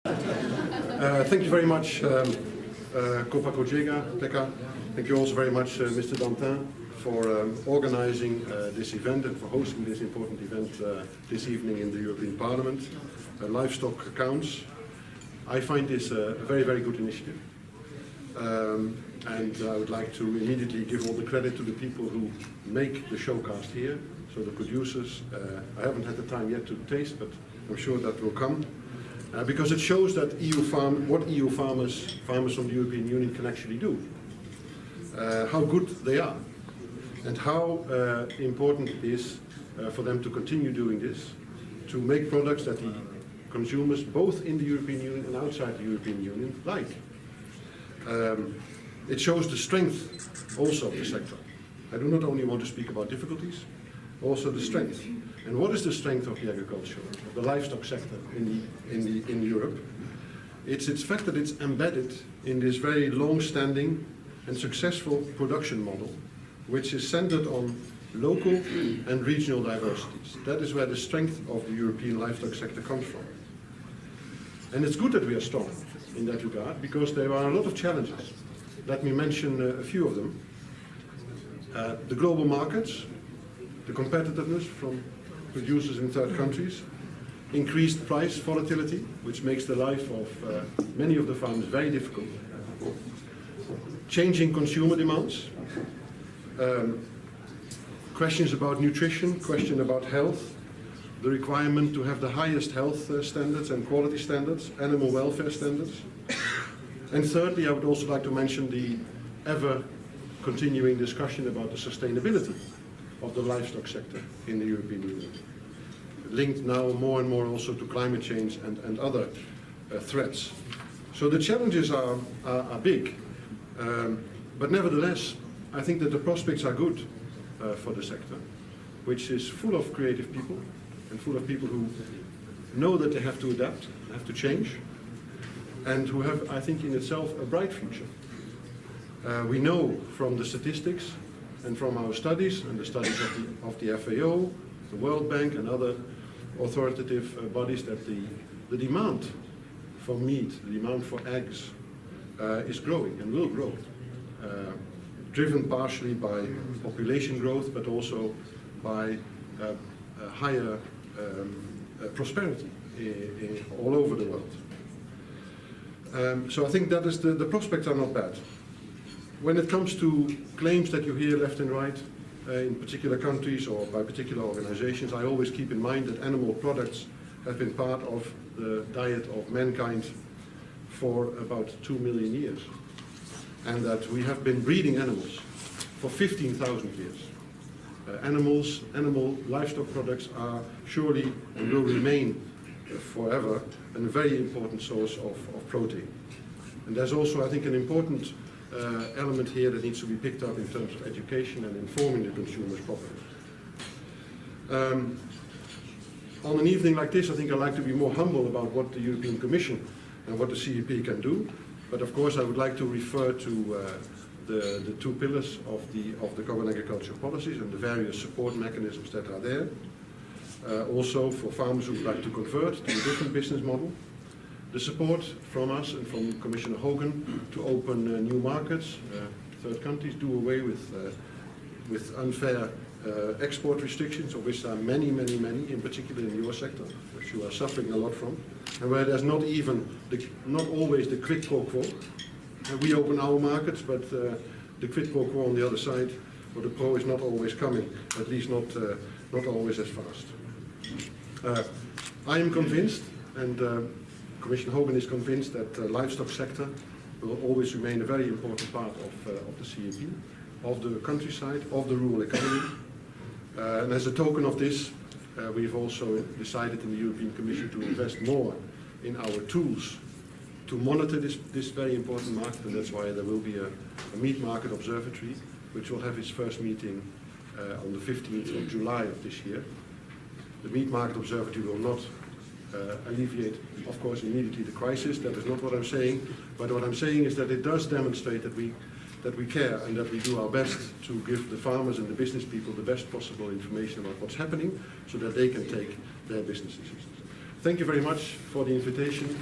Thank you very much, Kopa Kojega, Pekka. Thank you also very much, Mr. Dantin, for organizing this event and for hosting this important event this evening in the European Parliament. Livestock counts. I find this a very, very good initiative. And I would like to immediately give all the credit to the people who make the showcast here. So the producers, I haven't had the time yet to taste, but I'm sure that will come. Because it shows that what EU farmers from the European Union can actually do. How good they are. And how important it is for them to continue doing this, to make products that the consumers, both in the European Union and outside the European Union, like. It shows the strength also of the sector. I do not only want to speak about difficulties, also the strength. And what is the strength of the agriculture, of the livestock sector in Europe? It's its fact that it's embedded in this very long-standing and successful production model, which is centered on local and regional diversities. That is where the strength of the European livestock sector comes from. And it's good that we are strong in that regard, because there are a lot of challenges. Let me mention a few of them. The global markets, the competitiveness from producers in third countries, increased price volatility, which makes the life of many of the farmers very difficult, changing consumer demands, questions about nutrition, question about health, the requirement to have the highest health standards and quality standards, animal welfare standards. And thirdly, I would also like to mention the ever continuing discussion about the sustainability of the livestock sector in the European Union, linked now more and more also to climate change and other threats. So the challenges are big, but nevertheless, I think that the prospects are good for the sector, which is full of creative people and full of people who know that they have to adapt, have to change, and who have, I think, in itself a bright future. We know from the statistics and from our studies and the studies of the FAO, the World Bank and other authoritative bodies that the demand for meat, the demand for eggs is growing and will grow, driven partially by population growth, but also by higher prosperity all over the world. So I think that is the prospects are not bad. When it comes to claims that you hear left and right in particular countries or by particular organizations, I always keep in mind that animal products have been part of the diet of mankind for about 2 million years. And that we have been breeding animals for 15,000 years. Animal livestock products are surely and will remain forever a very important source of protein. And there's also, I think, an important element here that needs to be picked up in terms of education and informing the consumers properly. On an evening like this, I think I'd like to be more humble about what the European Commission and what the CEP can do. But of course, I would like to refer to the two pillars of the common agricultural policies and the various support mechanisms that are there. Also for farmers who would like to convert to a different business model. The support from us and from Commissioner Hogan to open new markets, third countries, do away with unfair export restrictions, of which there are many, in particular in your sector, which you are suffering a lot from, and where there's not always the quid pro quo. We open our markets, but the quid pro quo on the other side, or the pro is not always coming, at least not always as fast. I am convinced, and Commissioner Hogan is convinced, that the livestock sector will always remain a very important part of the CAP, of the countryside, of the rural economy. And as a token of this, we've also decided in the European Commission to invest more in our tools to monitor this very important market, and that's why there will be a meat market observatory, which will have its first meeting on the 15th of July of this year. The meat market observatory will not alleviate, of course, immediately the crisis. That is not what I'm saying. But what I'm saying is that it does demonstrate that we care and that we do our best to give the farmers and the business people the best possible information about what's happening so that they can take their business decisions. Thank you very much for the invitation.